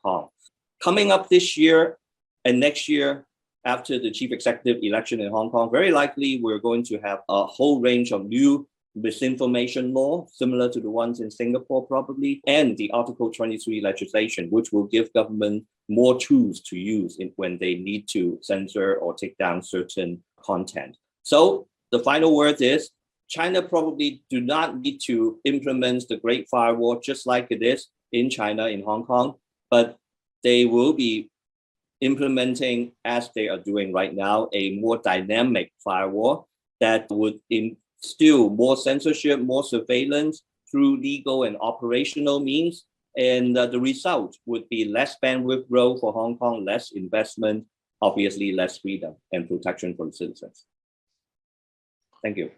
Kong. Coming up this year and next year, after the chief executive election in Hong Kong, very likely we're going to have a whole range of new misinformation law, similar to the ones in Singapore probably, and the Article 23 legislation, which will give government more tools to use when they need to censor or take down certain content. So the final word is, China probably do not need to implement the Great Firewall just like it is in China, in Hong Kong, but they will be implementing, as they are doing right now, a more dynamic firewall that would instill more censorship, more surveillance through legal and operational means. And the result would be less bandwidth growth for Hong Kong, less investment, obviously less freedom and protection for the citizens. Thank you.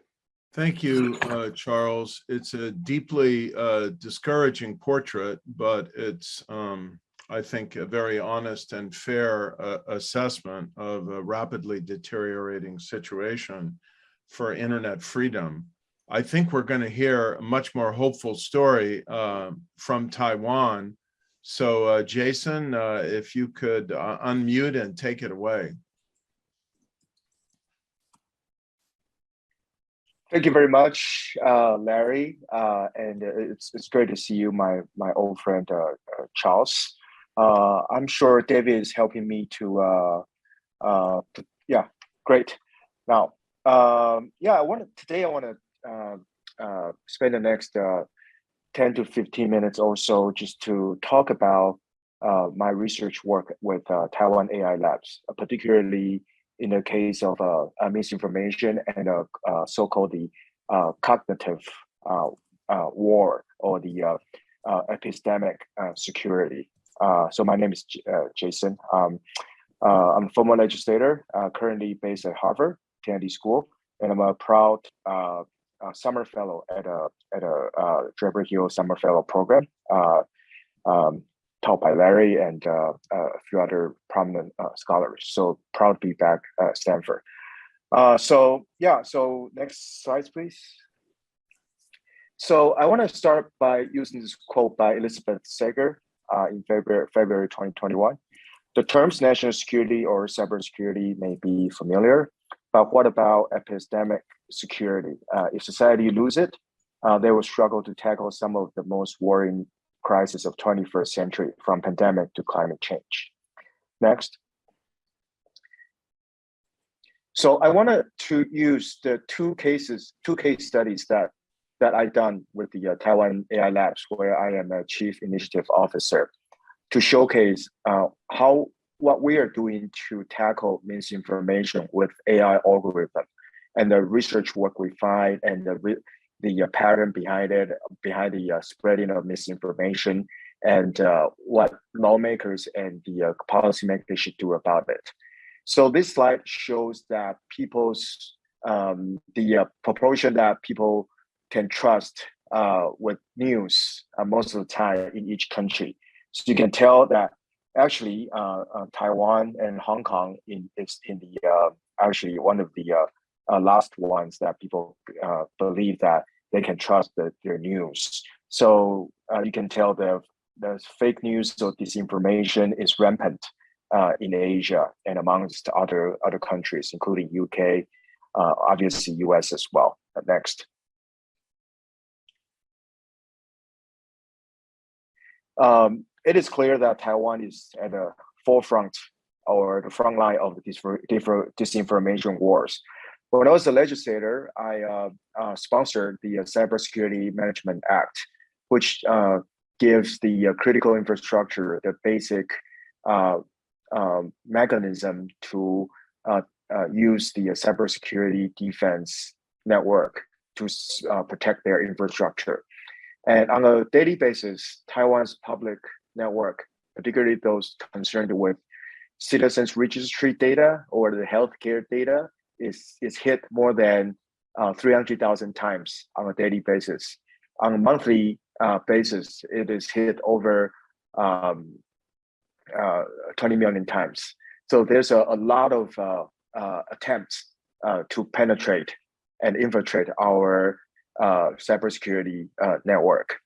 Thank you, Charles. It's a deeply discouraging portrait, but it's, I think, a very honest and fair assessment of a rapidly deteriorating situation for internet freedom. I think we're going to hear a much more hopeful story from Taiwan. So, Jason, if you could unmute and take it away. Thank you very much, Larry, and it's great to see you, my old friend Charles. I'm sure David is helping me to, yeah, great. Now, yeah, I want to spend the next 10 to 15 minutes or so just to talk about my research work with Taiwan AI Labs, particularly in the case of misinformation and so-called the cognitive war, or the epistemic security. So my name is Jason. I'm a former legislator, currently based at Harvard Kennedy School, and I'm a proud summer fellow at a Draper Hill Summer Fellow program, taught by Larry and a few other prominent scholars. So proud to be back at Stanford. So yeah, so next slide, please. So I want to start by using this quote by Elizabeth Sager in February 2021. The terms national security or cybersecurity may be familiar, but what about epistemic security? If society lose it, they will struggle to tackle some of the most worrying crisis of 21st century, from pandemic to climate change. Next. So I wanted to use the two case studies that I done with the Taiwan AI Labs, where I am a chief initiative officer, to showcase what we are doing to tackle misinformation with AI algorithm, and the research work we find, and the pattern behind it, behind the spreading of misinformation, and what lawmakers and the policymakers should do about it. So this slide shows that people's, the proportion that people can trust with news most of the time in each country. So you can tell that actually Taiwan and Hong Kong is in the, actually one of the last ones that people believe that they can trust their news. So you can tell the fake news or disinformation is rampant in Asia and amongst other countries, including UK, obviously US as well. Next. It is clear that Taiwan is at the forefront or the front line of the disinformation wars. When I was a legislator, I sponsored the Cybersecurity Management Act, which gives the critical infrastructure the basic mechanism to use the cybersecurity defense network to protect their infrastructure. And on a daily basis, Taiwan's public network, particularly those concerned with citizens' registry data or the healthcare data, is hit more than 300,000 times on a daily basis. On a monthly basis, it is hit over 20 million times. So there's a lot of attempts to penetrate and infiltrate our cybersecurity network.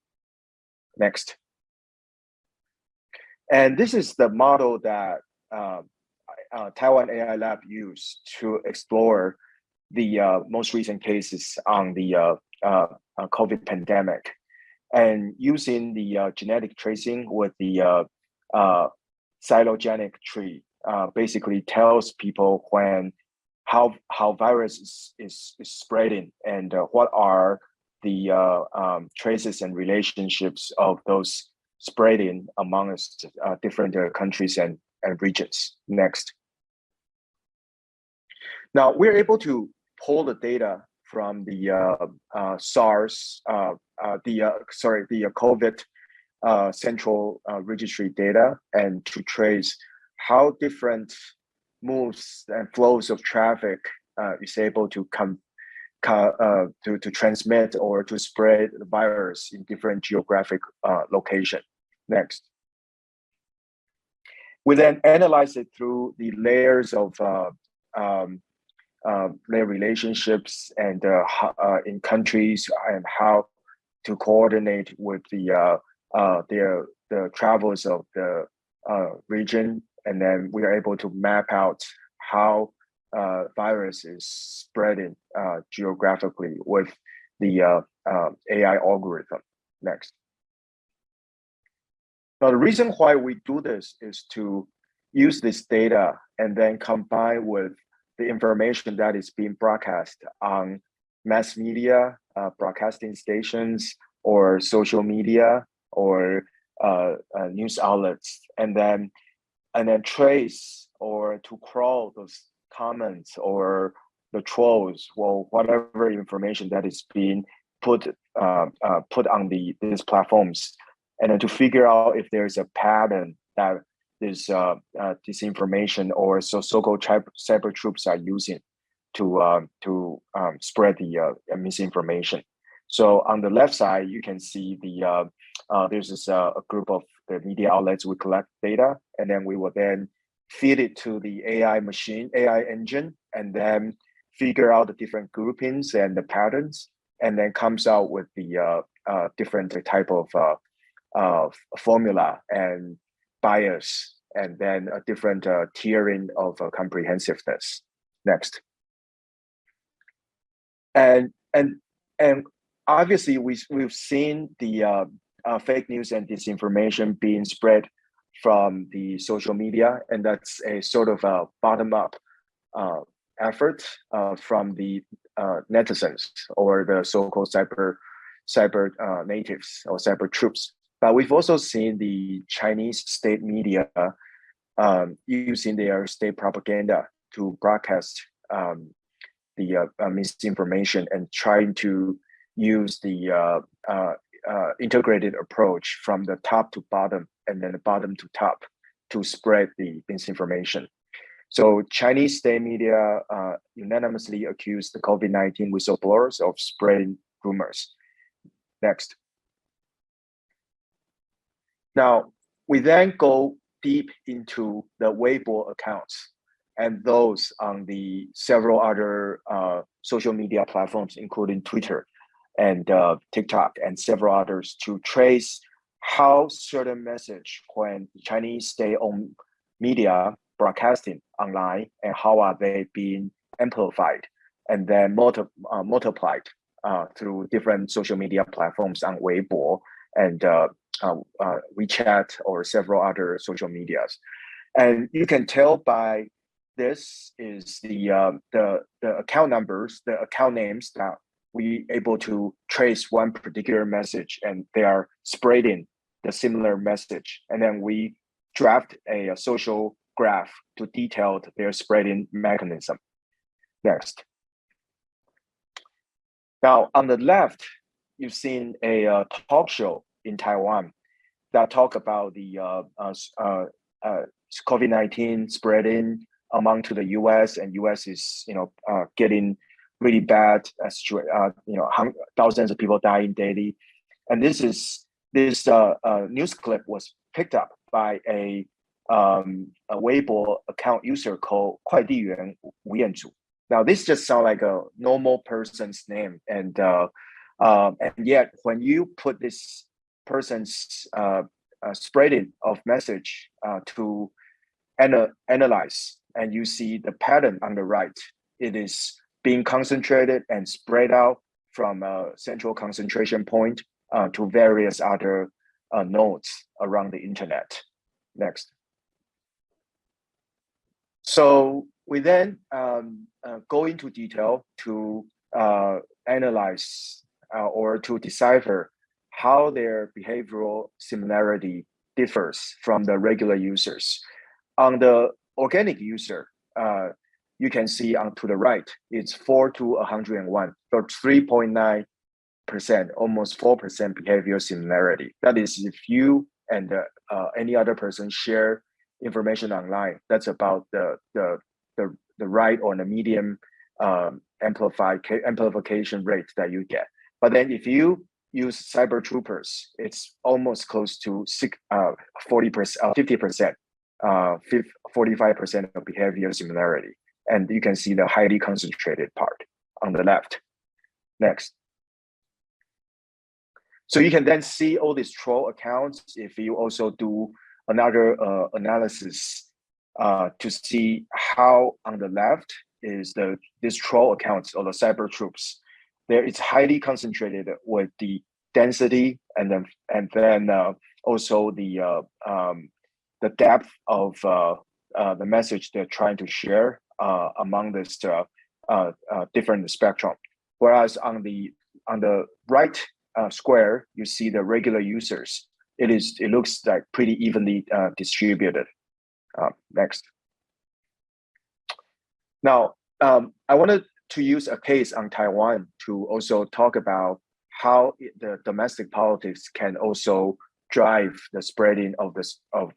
Next. And this is the model that Taiwan AI Lab used to explore the most recent cases on the COVID pandemic. And using the genetic tracing with the phylogenetic tree, basically tells people when how virus is spreading and what are the traces and relationships of those spreading amongst different countries and regions. Next. Now we're able to pull the data from the SARS, the COVID central registry data, and to trace how different moves and flows of traffic is able to to transmit or to spread the virus in different geographic location. Next. We then analyze it through the layers of their relationships and in countries, and how to coordinate with the travels of the region, and then we are able to map out how virus is spreading geographically with the AI algorithm. Next. Now, the reason why we do this is to use this data and then combine with the information that is being broadcast on mass media, broadcasting stations, or social media, or news outlets, and then trace or to crawl those comments or the trolls, or whatever information that is being put on these platforms, and then to figure out if there's a pattern that this disinformation or so-called cyber troops are using to spread the misinformation. So on the left side, you can see the there's this a group of the media outlets. We collect data, and then we will then feed it to the AI engine, and then figure out the different groupings and the patterns, and then comes out with the different type of formula and bias, and then a different tiering of comprehensiveness. Next. And obviously we've seen the fake news and disinformation being spread from the social media, and that's a sort of a bottom-up effort from the netizens, or the so-called cyber natives or cyber troops. But we've also seen the Chinese state media using their state propaganda to broadcast the misinformation, and trying to use the integrated approach from the top to bottom, and then the bottom to top, to spread the misinformation. So Chinese state media unanimously accused the COVID-19 whistleblowers of spreading rumors. Next. Now, we then go deep into the Weibo accounts and those on the several other social media platforms, including Twitter and TikTok and several others, to trace how certain message, when Chinese state-owned media broadcasting online, and how are they being amplified and then multiplied through different social media platforms on Weibo and WeChat or several other social medias. And you can tell by this is the account numbers, the account names that we able to trace one particular message, and they are spreading the similar message. And then we draft a social graph to detail their spreading mechanism. Next. Now, on the left, you've seen a talk show in Taiwan that talk about the COVID-19 spreading among to the U.S. and U.S. is getting really bad. Thousands of people dying daily, and this news clip was picked up by a Weibo account user called 快递员吴彦祖. Now this just sounds like a normal person's name, and yet when you put this person's spreading of message to analyze, and you see the pattern on the right. It is being concentrated and spread out from a central concentration point to various other nodes around the internet. Next. So we then go into detail to analyze or to decipher how their behavioral similarity differs from the regular users. On the organic user, you can see on to the right, it's 4 to 101, so 3.9%, almost 4% behavioral similarity. That is, if you and any other person share information online, that's about the right or the medium amplification rate that you get. But then if you use cyber troopers, it's almost close to 40%, 50%, 45% of behavior similarity. And you can see the highly concentrated part on the left. Next. So you can then see all these troll accounts if you also do another analysis to see how on the left is these troll accounts or the cyber troops. There it's highly concentrated with the density and then also the depth of the message they're trying to share among this different spectrum. Whereas on the right square, you see the regular users. It looks like pretty evenly distributed. Next. Now, I wanted to use a case on Taiwan to also talk about how the domestic politics can also drive the spreading of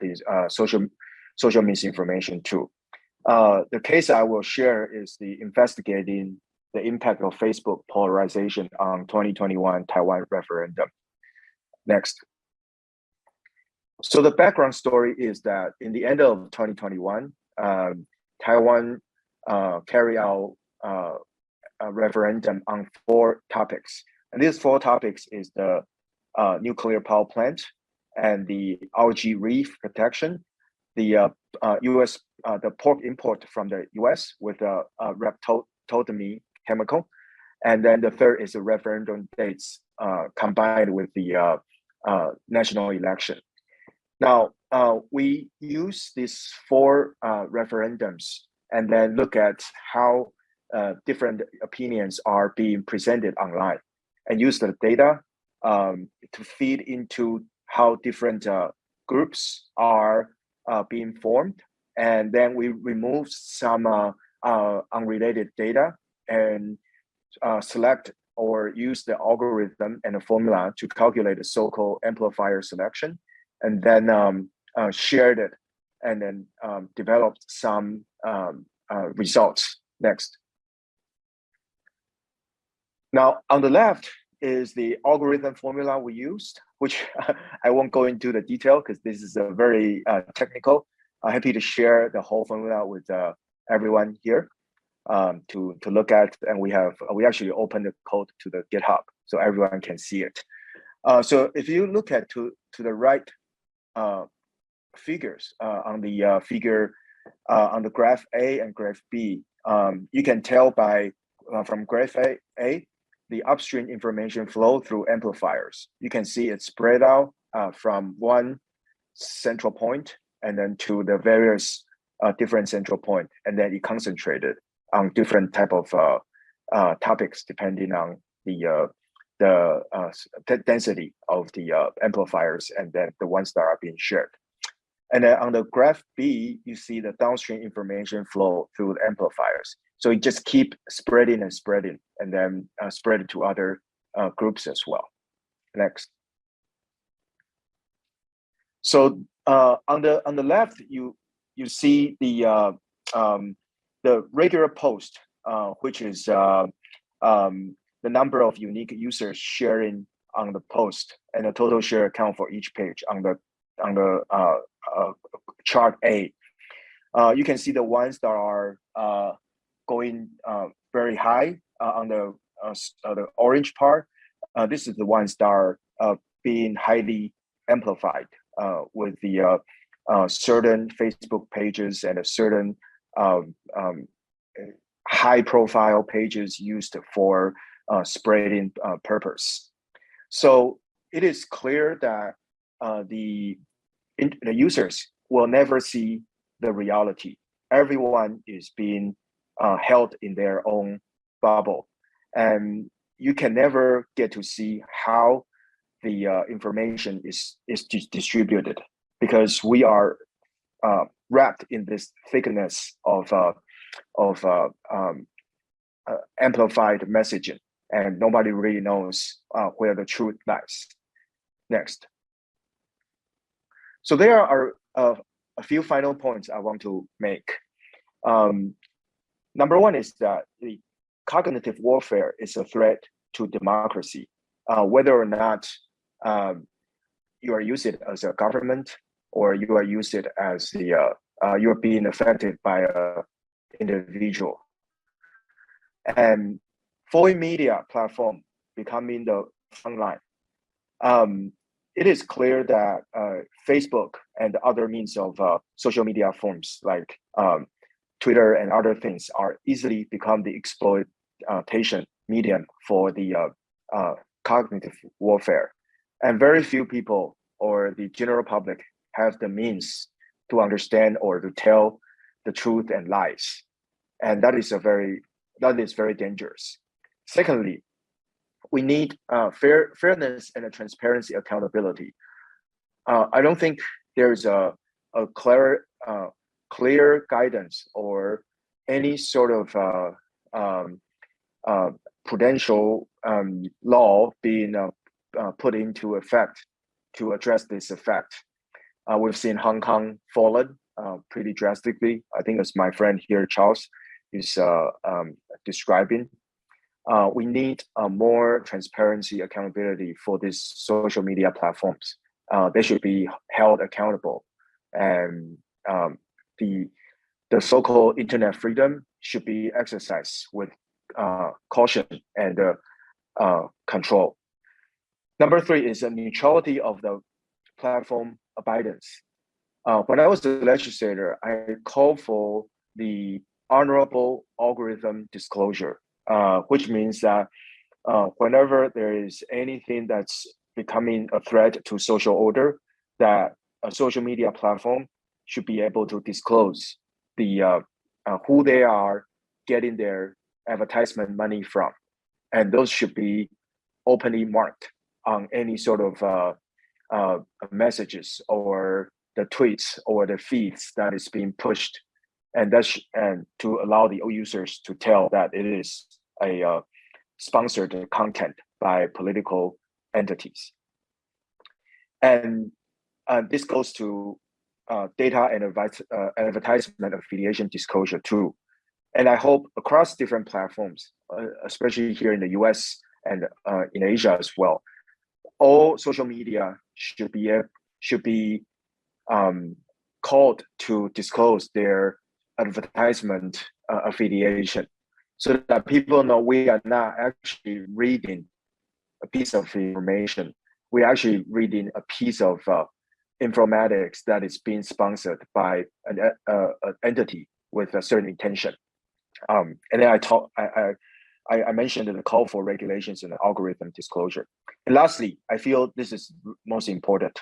these social misinformation too. The case I will share is investigating the impact of Facebook polarization on 2021 Taiwan referendum. Next. So the background story is that in the end of 2021, Taiwan carried out a referendum on 4 topics. And these 4 topics is the nuclear power plant and the algae reef protection, the U.S. The pork import from the U.S. with a reptotomy chemical, and then the third is the referendum dates combined with the national election. Now we use these 4 referendums and then look at how different opinions are being presented online, and use the data to feed into how different groups are being formed. And then we remove some unrelated data and select or use the algorithm and a formula to calculate the so-called amplifier selection, and then shared it and then developed some results. Next. Now, on the left is the algorithm formula we used, which I won't go into the detail because this is a very technical. I'm happy to share the whole formula with everyone here to look at, and we actually opened the code to the GitHub so everyone can see it. So if you look at to the right figures on the figure on the graph A and graph B, you can tell by from graph A the upstream information flow through amplifiers. You can see it spread out from one central point and then to the various different central point, and then it concentrated on different type of topics depending on the density of the amplifiers and then the ones that are being shared. And then on the graph B, you see the downstream information flow through the amplifiers. So it just keep spreading and spreading, and then spread it to other groups as well. Next. So on the left, you see the regular post, which is the number of unique users sharing on the post, and the total share account for each page on the chart A. You can see the ones that are going very high on the orange part. This is the ones that are being highly amplified with the certain Facebook pages and a certain high-profile pages used for spreading purpose. So it is clear that the users will never see the reality. Everyone is being held in their own bubble, and you can never get to see how the information is distributed, because we are wrapped in this thickness of amplified messaging, and nobody really knows where the truth lies. Next. So there are a few final points I want to make. Number one is that the cognitive warfare is a threat to democracy, whether or not you are using it as a government, or you are using it as the you're being affected by an individual. And for a media platform becoming the front line, it is clear that Facebook and other means of social media forms like Twitter and other things are easily become the exploitation medium for the cognitive warfare. And very few people or the general public have the means to understand or to tell the truth and lies. And that is very dangerous. Secondly, we need fairness and a transparency accountability. I don't think there's a clear guidance or any sort of prudential law being put into effect to address this effect. We've seen Hong Kong fallen pretty drastically. I think as my friend here, Charles, is describing. We need more transparency, accountability for these social media platforms. They should be held accountable, and the so-called internet freedom should be exercised with caution and control. Number three is the neutrality of the platform abidance. When I was a legislator, I called for the honorable algorithm disclosure, which means that whenever there is anything that's becoming a threat to social order, that a social media platform should be able to disclose the who they are getting their advertisement money from, and those should be openly marked on any sort of messages or the tweets or the feeds that is being pushed, and to allow the users to tell that it is a sponsored content by political entities. And this goes to data and advertisement affiliation disclosure too. And I hope across different platforms, especially here in the US and in Asia as well, all social media should be called to disclose their advertisement affiliation, so that people know we are not actually reading a piece of information. We're actually reading a piece of informatics that is being sponsored by an entity with a certain intention. And then I mentioned the call for regulations and algorithm disclosure. And lastly, I feel this is most important.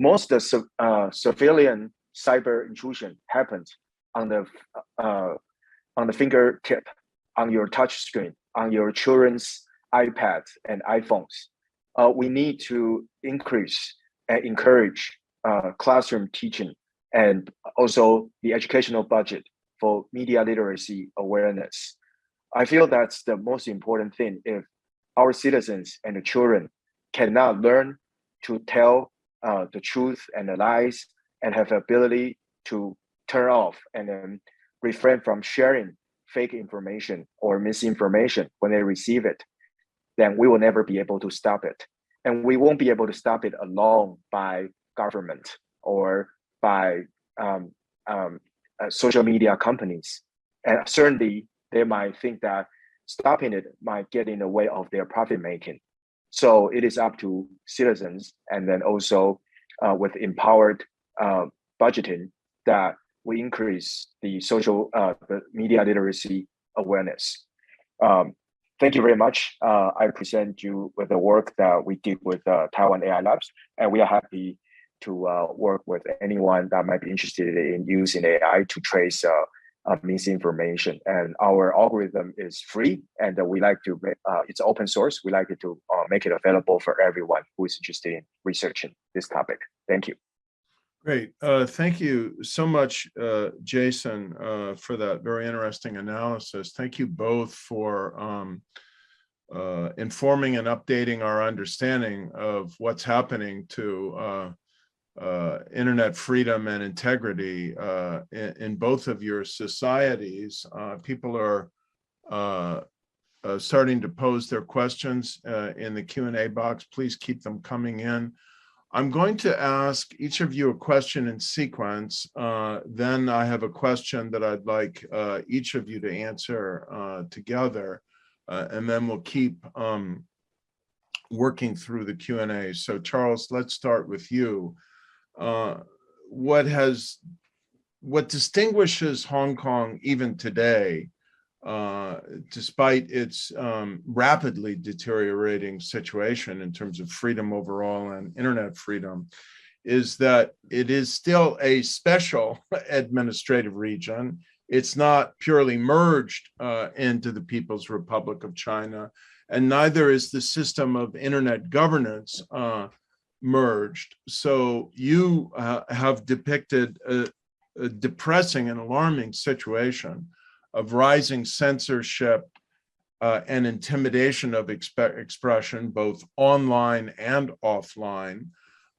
Most of the civilian cyber intrusion happens on the fingertip, on your touch screen, on your children's iPads and iPhones. We need to increase and encourage classroom teaching, and also the educational budget for media literacy awareness. I feel that's the most important thing. If our citizens and the children cannot learn to tell the truth and the lies, and have the ability to turn off and then refrain from sharing fake information or misinformation when they receive it, then we will never be able to stop it. And we won't be able to stop it alone by government or by social media companies. And certainly they might think that stopping it might get in the way of their profit making. So it is up to citizens and then also with empowered budgeting, that we increase the the media literacy awareness. Thank you very much. I present you with the work that we did with Taiwan AI Labs, and we are happy to work with anyone that might be interested in using AI to trace misinformation. And our algorithm is free, and we like to it's open source. We like it to make it available for everyone who is interested in researching this topic. Thank you. Great. Thank you so much, Jason, for that very interesting analysis. Thank you both for informing and updating our understanding of what's happening to internet freedom and integrity in both of your societies. People are starting to pose their questions in the Q&A box. Please keep them coming in. I'm going to ask each of you a question in sequence. Then I have a question that I'd like each of you to answer together. And then we'll keep working through the Q&A. So Charles, let's start with you. What distinguishes Hong Kong even today, despite its rapidly deteriorating situation in terms of freedom overall and internet freedom, is that it is still a special administrative region. It's not purely merged into the People's Republic of China, and neither is the system of internet governance merged. So you have depicted a depressing and alarming situation of rising censorship and intimidation of expression, both online and offline.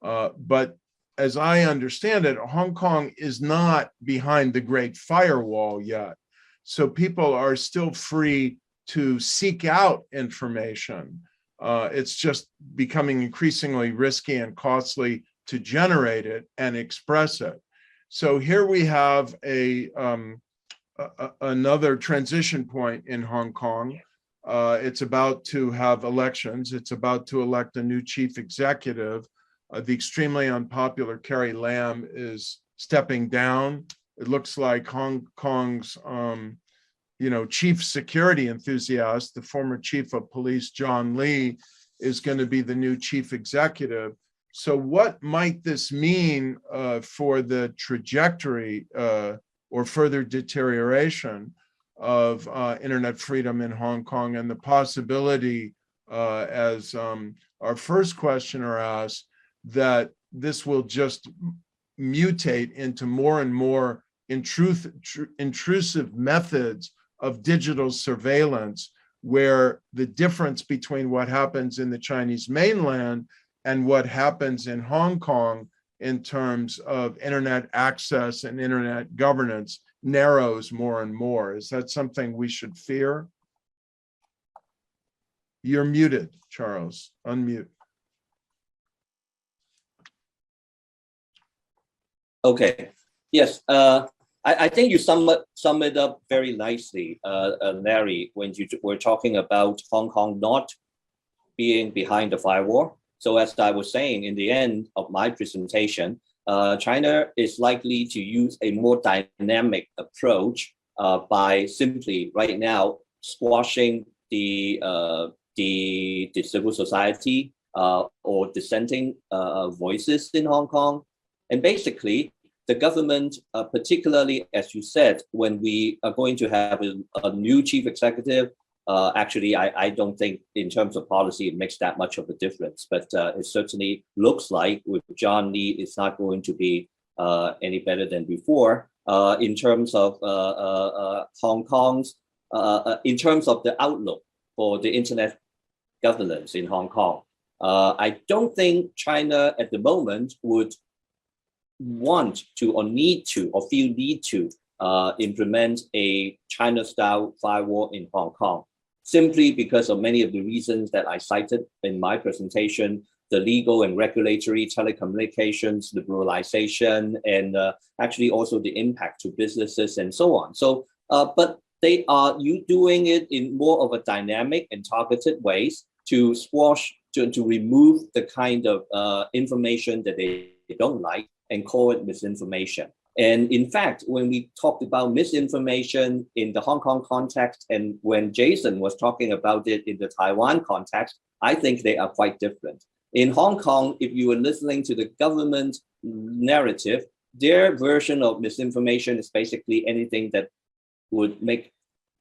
But as I understand it, Hong Kong is not behind the Great Firewall yet. So people are still free to seek out information. It's just becoming increasingly risky and costly to generate it and express it. So here we have another transition point in Hong Kong. It's about to have elections. It's about to elect a new chief executive. The extremely unpopular Carrie Lam is stepping down. It looks like Hong Kong's chief security enthusiast, the former chief of police, John Lee, is going to be the new chief executive. So what might this mean for the trajectory or further deterioration of internet freedom in Hong Kong, and the possibility, as our first questioner asked, that this will just mutate into more and more intrusive methods of digital surveillance, where the difference between what happens in the Chinese mainland and what happens in Hong Kong in terms of internet access and internet governance narrows more and more. Is that something we should fear? You're muted, Charles. Unmute. Okay. Yes. I think you sum it up very nicely, Larry, when you were talking about Hong Kong not being behind the firewall. So as I was saying in the end of my presentation, China is likely to use a more dynamic approach by simply right now squashing the civil society or dissenting voices in Hong Kong. And basically, the government, particularly, as you said, when we are going to have a new chief executive, actually, I don't think in terms of policy it makes that much of a difference. But it certainly looks like with John Lee, it's not going to be any better than before. In terms of Hong Kong's, in terms of the outlook for the internet governance in Hong Kong, I don't think China at the moment would want to or need to or feel need to implement a China-style firewall in Hong Kong, simply because of many of the reasons that I cited in my presentation, the legal and regulatory telecommunications liberalization, and actually also the impact to businesses and so on. So, but they are doing it in more of a dynamic and targeted ways to squash, to remove the kind of information that they don't like and call it misinformation. And in fact, when we talked about misinformation in the Hong Kong context, and when Jason was talking about it in the Taiwan context, I think they are quite different. In Hong Kong, if you were listening to the government narrative, their version of misinformation is basically anything that would make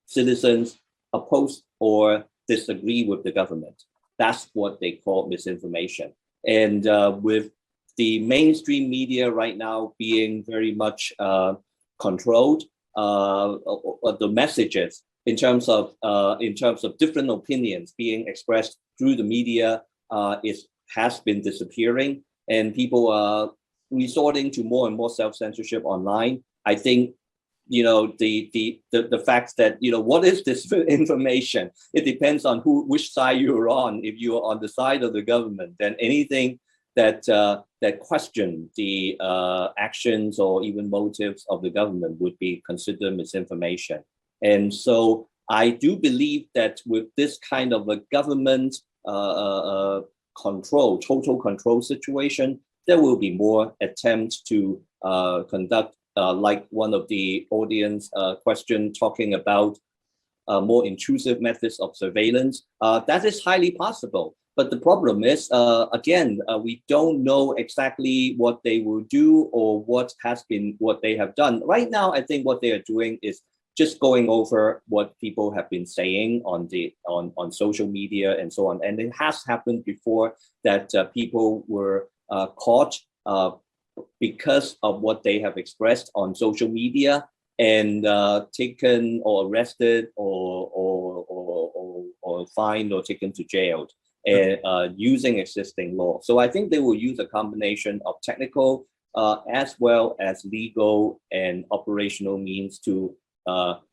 citizens oppose or disagree with the government. That's what they call misinformation. And with the mainstream media right now being very much controlled, the messages in terms of different opinions being expressed through the media has been disappearing, and people are resorting to more and more self-censorship online. I think the fact that what is this information? It depends on which side you're on. If you're on the side of the government, then anything that question the actions or even motives of the government would be considered misinformation. And so I do believe that with this kind of a government total control situation, there will be more attempts to conduct, like one of the audience question talking about more intrusive methods of surveillance. That is highly possible. But the problem is, again, we don't know exactly what they will do or what they have done. Right now, I think what they are doing is just going over what people have been saying on social media and so on. And it has happened before that people were caught because of what they have expressed on social media and taken or arrested or fined or taken to jail. Using existing law. So I think they will use a combination of technical as well as legal and operational means to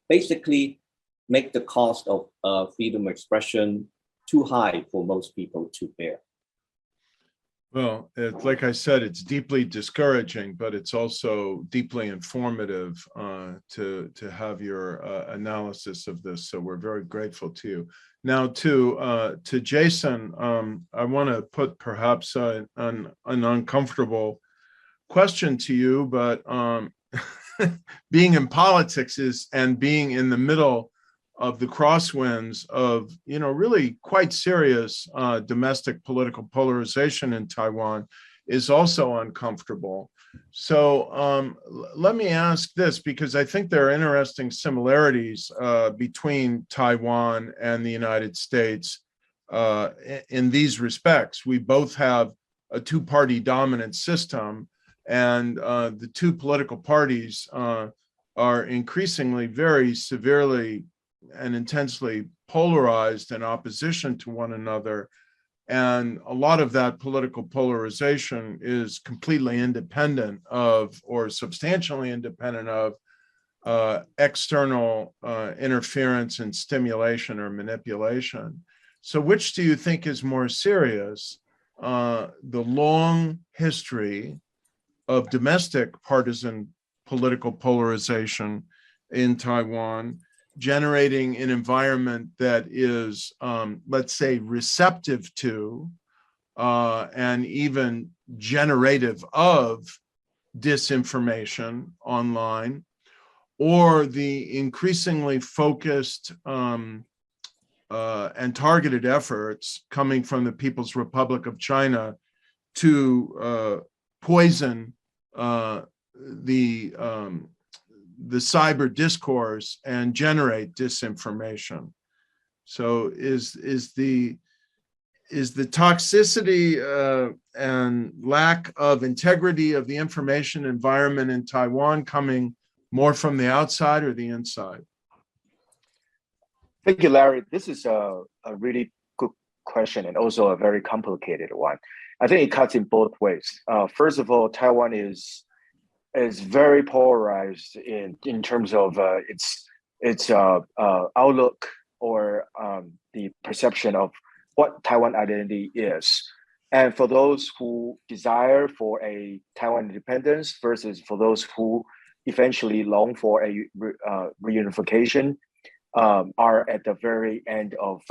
basically make the cost of freedom of expression too high for most people to bear. Well, like I said, it's deeply discouraging, but it's also deeply informative to have your analysis of this. So we're very grateful to you. Now, to Jason, I want to put perhaps an uncomfortable question to you, but being in politics and being in the middle of the crosswinds of, really quite serious domestic political polarization in Taiwan is also uncomfortable. So let me ask this, because I think there are interesting similarities between Taiwan and the United States in these respects. We both have a two-party dominant system, and the two political parties are increasingly very severely and intensely polarized in opposition to one another. And a lot of that political polarization is completely independent of, or substantially independent of, external interference and stimulation or manipulation. So which do you think is more serious? The long history of domestic partisan political polarization in Taiwan, generating an environment that is, let's say, receptive to and even generative of disinformation online, or the increasingly focused and targeted efforts coming from the People's Republic of China to poison the cyber discourse and generate disinformation. So is the toxicity and lack of integrity of the information environment in Taiwan coming more from the outside or the inside? Thank you, Larry. This is a really good question and also a very complicated one. I think it cuts in both ways. First of all, Taiwan is very polarized in terms of its outlook or the perception of what Taiwan identity is. And for those who desire for a Taiwan independence versus for those who eventually long for a reunification, are at the very end of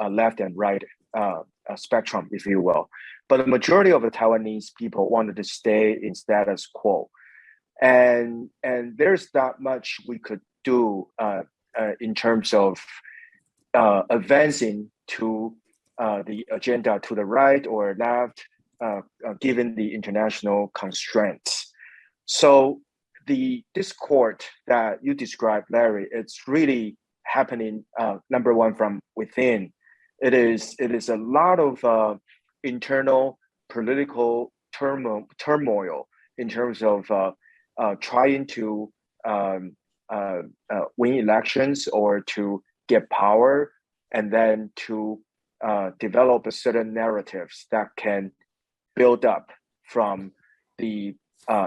left and right spectrum, if you will. but the majority of the Taiwanese people wanted to stay in status quo. And there's not much we could do in terms of advancing to the agenda to the right or left, given the international constraints. So the discord that you described, Larry, it's really happening, number one, from within. It is a lot of internal political turmoil in terms of trying to win elections or to get power, and then to develop a certain narratives that can build up from the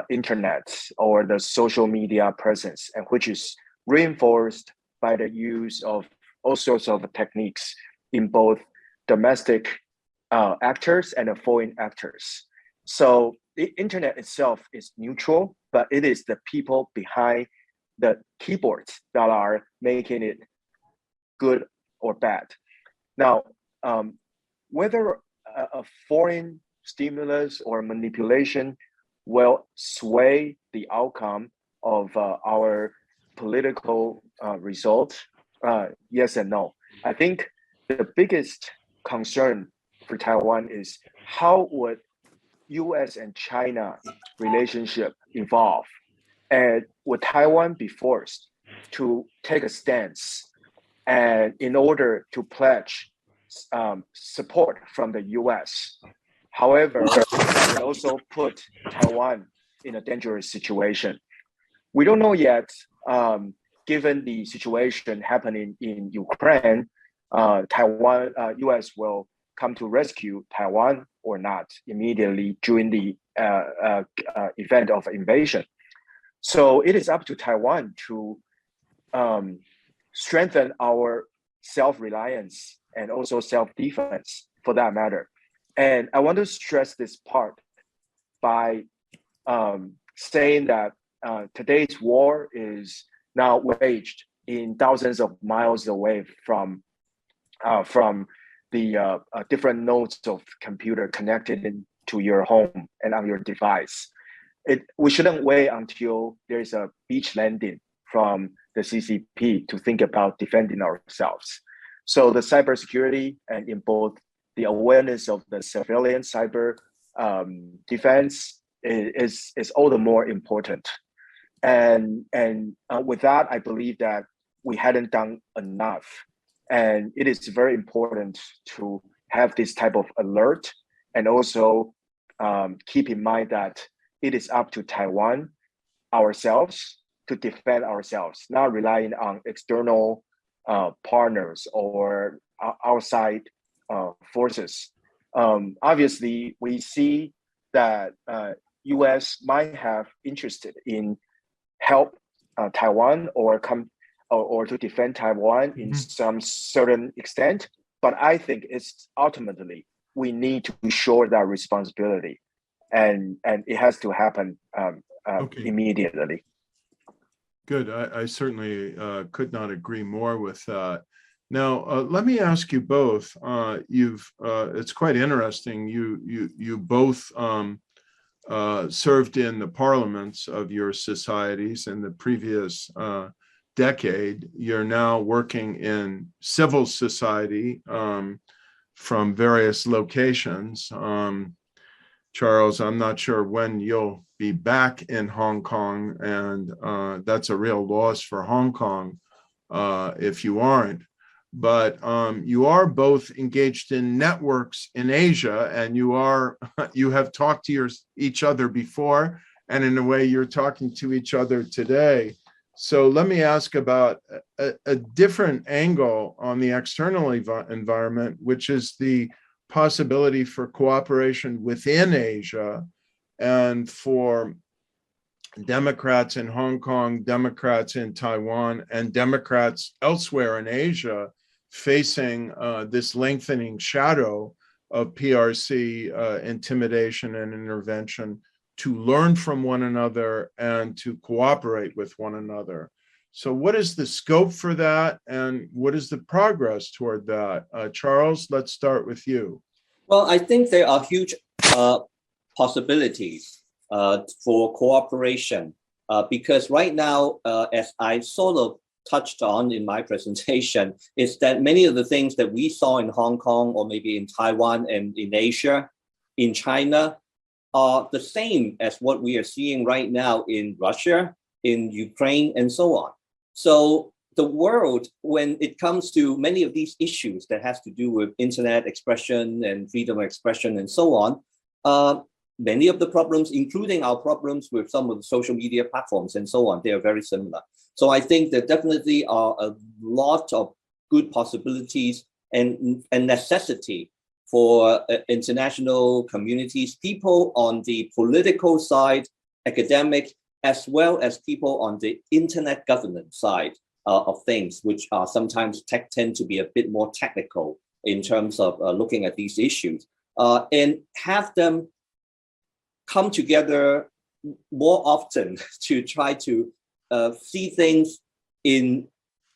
internet or the social media presence, and which is reinforced by the use of all sorts of techniques in both domestic actors and foreign actors. So the internet itself is neutral, but it is the people behind the keyboards that are making it good or bad. Now, whether a foreign stimulus or manipulation will sway the outcome of our political results, yes and no. I think the biggest concern for Taiwan is how would US and China relationship evolve? And would Taiwan be forced to take a stance and in order to pledge support from the US? However, it would also put Taiwan in a dangerous situation. We don't know yet, given the situation happening in Ukraine, Taiwan, US will come to rescue Taiwan or not immediately during the event of invasion. So it is up to Taiwan to strengthen our self-reliance and also self-defense for that matter. And I want to stress this part by saying that today's war is now waged in thousands of miles away from the different nodes of computer connected to your home and on your device. We shouldn't wait until there's a beach landing from the CCP to think about defending ourselves. So the cybersecurity and in both the awareness of the civilian cyber defense is all the more important. And with that, I believe that we hadn't done enough. And it is very important to have this type of alert and also keep in mind that it is up to Taiwan ourselves to defend ourselves, not relying on external partners or outside forces. Obviously, we see that US might have interested in help Taiwan or to defend Taiwan in some certain extent, but I think it's ultimately we need to shore that responsibility, and it has to happen immediately. Good. I certainly could not agree more with that. Now, let me ask you both. It's quite interesting. You both served in the parliaments of your societies in the previous decade. You're now working in civil society from various locations. Charles, I'm not sure when you'll be back in Hong Kong, and that's a real loss for Hong Kong if you aren't. But you are both engaged in networks in Asia, and you have talked to each other before, and in a way you're talking to each other today. So let me ask about a different angle on the external environment, which is the possibility for cooperation within Asia and for Democrats in Hong Kong, Democrats in Taiwan, and Democrats elsewhere in Asia facing this lengthening shadow of PRC intimidation and intervention, to learn from one another and to cooperate with one another. So what is the scope for that, and what is the progress toward that? Charles, let's start with you. Well, I think there are huge possibilities for cooperation because right now, as I sort of touched on in my presentation, is that many of the things that we saw in Hong Kong or maybe in Taiwan and in Asia, in China, are the same as what we are seeing right now in Russia, in Ukraine, and so on. So the world, when it comes to many of these issues that has to do with internet expression and freedom of expression and so on, many of the problems, including our problems with some of the social media platforms and so on, they are very similar. So I think there definitely are a lot of good possibilities and necessity for international communities, people on the political side, academic, as well as people on the internet governance side of things, which are sometimes tend to be a bit more technical in terms of looking at these issues, and have them come together more often to try to see things in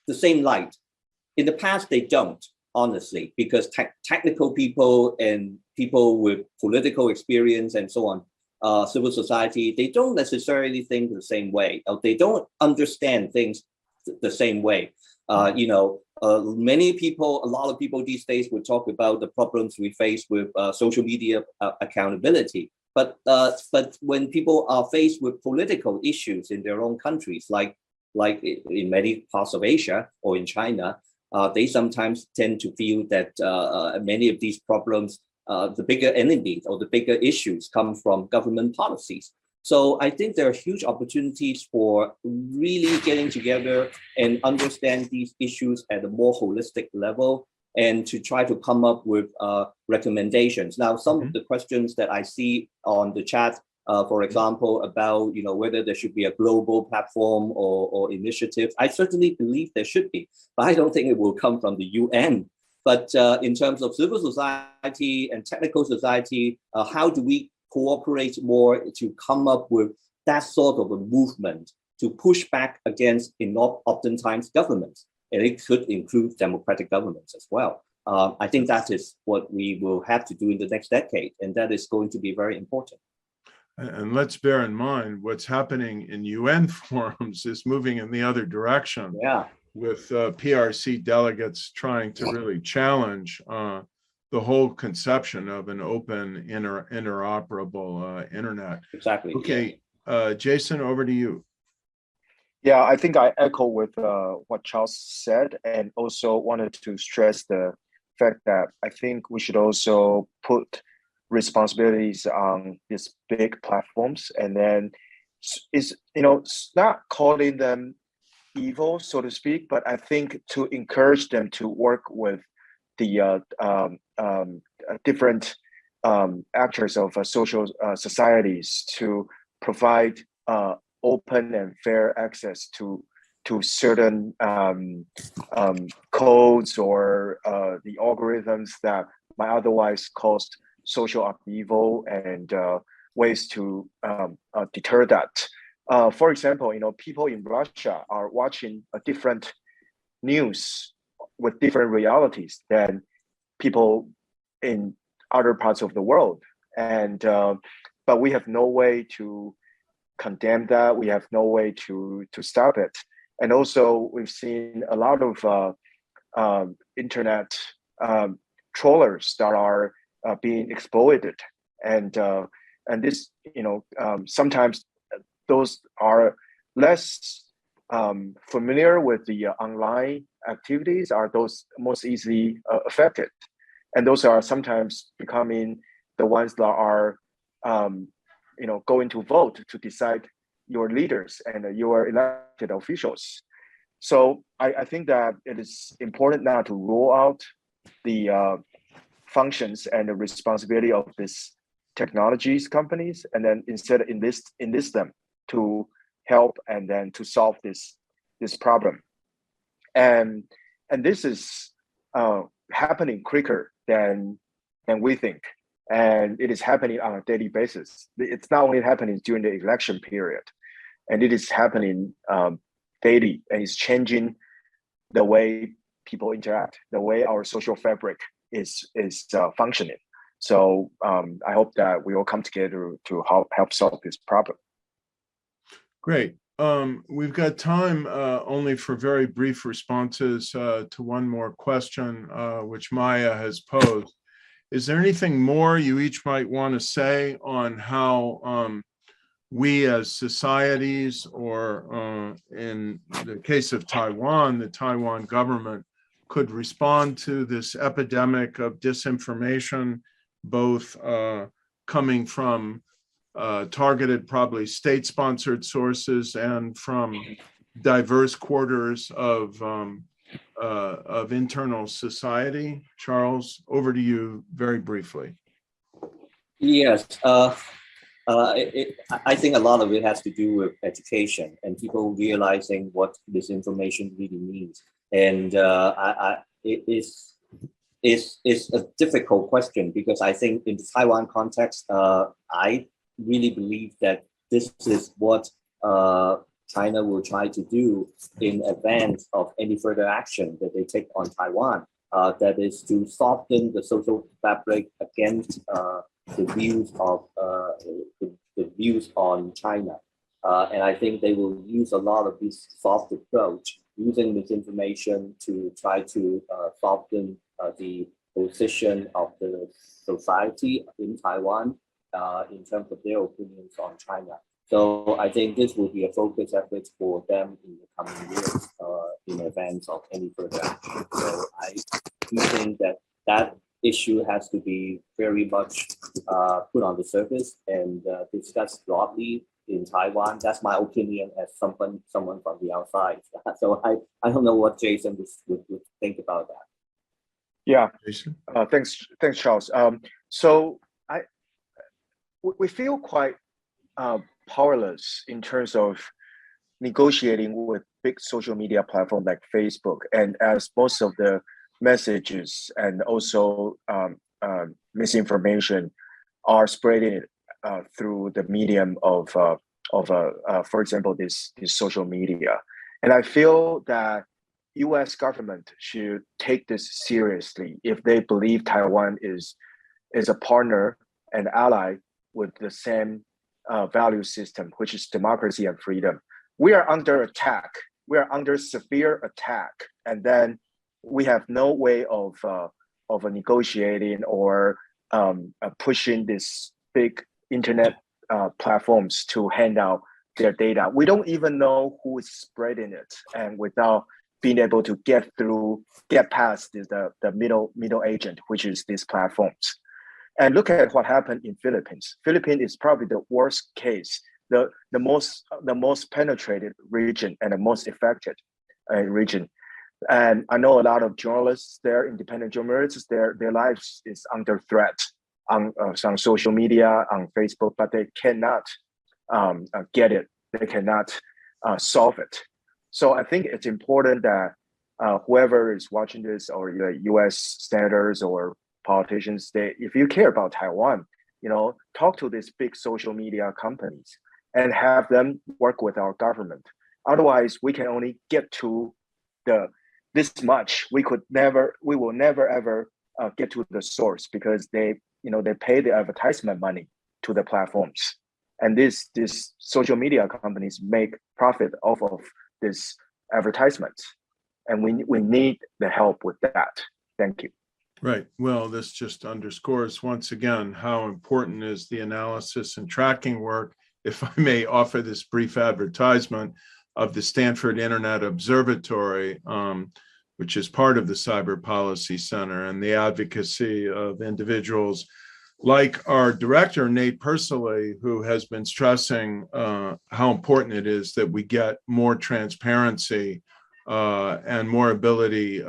the same light. In the past, they don't, honestly, because technical people and people with political experience and so on, civil society, they don't necessarily think the same way. They don't understand things the same way. Many people, a lot of people these days would talk about the problems we face with social media accountability. But when people are faced with political issues in their own countries, like in many parts of Asia or in China, they sometimes tend to feel that many of these problems, the bigger enemies or the bigger issues come from government policies. So I think there are huge opportunities for really getting together and understand these issues at a more holistic level and to try to come up with recommendations. Now, some of the questions that I see on the chat, for example, about whether there should be a global platform or initiative, I certainly believe there should be, but I don't think it will come from the UN. But in terms of civil society and technical society, how do we cooperate more to come up with that sort of a movement to push back against, oftentimes, governments? And it could include democratic governments as well. I think that is what we will have to do in the next decade, and that is going to be very important. And let's bear in mind what's happening in UN forums is moving in the other direction. Yeah. With PRC delegates trying to really challenge the whole conception of an open, interoperable internet. Exactly. Okay, yeah. Jason, over to you. Yeah, I think I echo with what Charles said, and also wanted to stress the fact that I think we should also put responsibilities on these big platforms, and then it's not calling them evil, so to speak, but I think to encourage them to work with the different actors of social societies to provide open and fair access to certain codes or the algorithms that might otherwise cause social upheaval, and ways to deter that. For example, people in Russia are watching a different news with different realities than people in other parts of the world, and but we have no way to condemn that. We have no way to stop it. And also, we've seen a lot of internet trollers that are being exploited, and this, sometimes those are less familiar with the online activities are those most easily affected, and those are sometimes becoming the ones that are going to vote to decide your leaders and your elected officials. So I think that it is important now to roll out the functions and the responsibility of these technologies companies, and then instead enlist them to help and then to solve this problem. And this is happening quicker than we think. And it is happening on a daily basis. It's not only happening during the election period, and it is happening daily, and it's changing the way people interact, the way our social fabric is functioning. So I hope that we all come together to help solve this problem. Great. We've got time only for very brief responses to one more question, which Maya has posed. Is there anything more you each might want to say on how we as societies, or in the case of Taiwan, the Taiwan government, could respond to this epidemic of disinformation, both coming from targeted, probably state-sponsored sources and from diverse quarters of internal society? Charles, over to you very briefly. Yes, I think a lot of it has to do with education and people realizing what misinformation really means. And it is a difficult question because I think in the Taiwan context, I really believe that this is what China will try to do in advance of any further action that they take on Taiwan. That is to soften the social fabric against the views of the views on China, and I think they will use a lot of this soft approach, using misinformation to try to soften the position of the society in Taiwan in terms of their opinions on China. So I think this will be a focus effort for them in the coming years in advance of any further action. So I do think that issue has to be very much put on the surface and discussed broadly in Taiwan. That's my opinion as someone from the outside. So I don't know what Jason would think about that. Yeah, Jason? Thanks, Charles. So we feel quite powerless in terms of negotiating with big social media platforms like Facebook, and as most of the messages and also misinformation are spreading through the medium of for example, this social media. And I feel that U.S. government should take this seriously if they believe Taiwan is a partner and ally with the same value system, which is democracy and freedom. We are under attack. We are under severe attack, and then we have no way of negotiating or pushing these big internet platforms to hand out their data. We don't even know who is spreading it, and without being able to get past the middle agent, which is these platforms. And look at what happened in Philippines. Philippines is probably the worst case, the most penetrated region and the most affected region. And I know a lot of journalists there, independent journalists, their lives is under threat on social media, on Facebook, but they cannot get it. They cannot solve it. So I think it's important that whoever is watching this, or the U.S. senators or politicians, if you care about Taiwan, talk to these big social media companies and have them work with our government. Otherwise, we can only get to this much. We will never ever get to the source, because they pay the advertisement money to the platforms, and these social media companies make profit off of this advertisement, and we need the help with that. Thank you. Right. Well, this just underscores once again how important is the analysis and tracking work, if I may offer this brief advertisement, of the Stanford Internet Observatory, which is part of the Cyber Policy Center, and the advocacy of individuals like our director, Nate Persily, who has been stressing how important it is that we get more transparency and more ability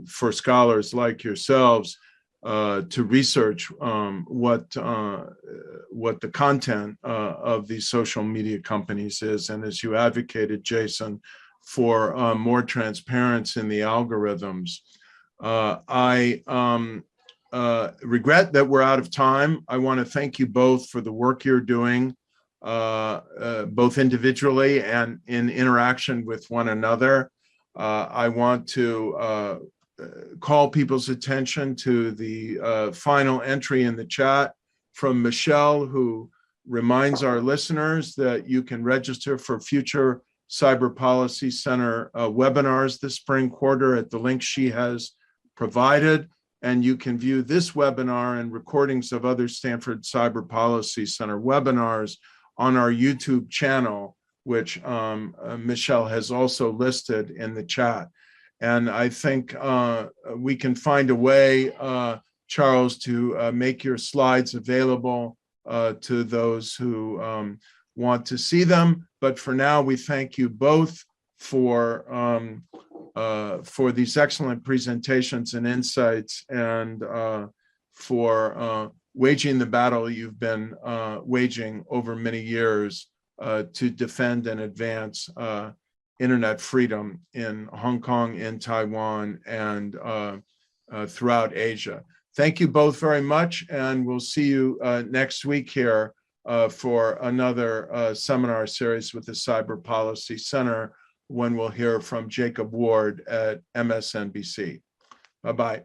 for scholars like yourselves to research what the content of these social media companies is. And as you advocated, Jason, for more transparency in the algorithms. I regret that we're out of time. I want to thank you both for the work you're doing, both individually and in interaction with one another. I want to call people's attention to the final entry in the chat from Michelle, who reminds our listeners that you can register for future Cyber Policy Center webinars this spring quarter at the link she has provided. And you can view this webinar and recordings of other Stanford Cyber Policy Center webinars on our YouTube channel, which Michelle has also listed in the chat. And I think we can find a way, Charles, to make your slides available to those who want to see them. But for now, we thank you both for these excellent presentations and insights, and for waging the battle you've been waging over many years to defend and advance internet freedom in Hong Kong, in Taiwan, and throughout Asia. Thank you both very much, and we'll see you next week here for another seminar series with the Cyber Policy Center, when we'll hear from Jacob Ward at MSNBC. Bye-bye.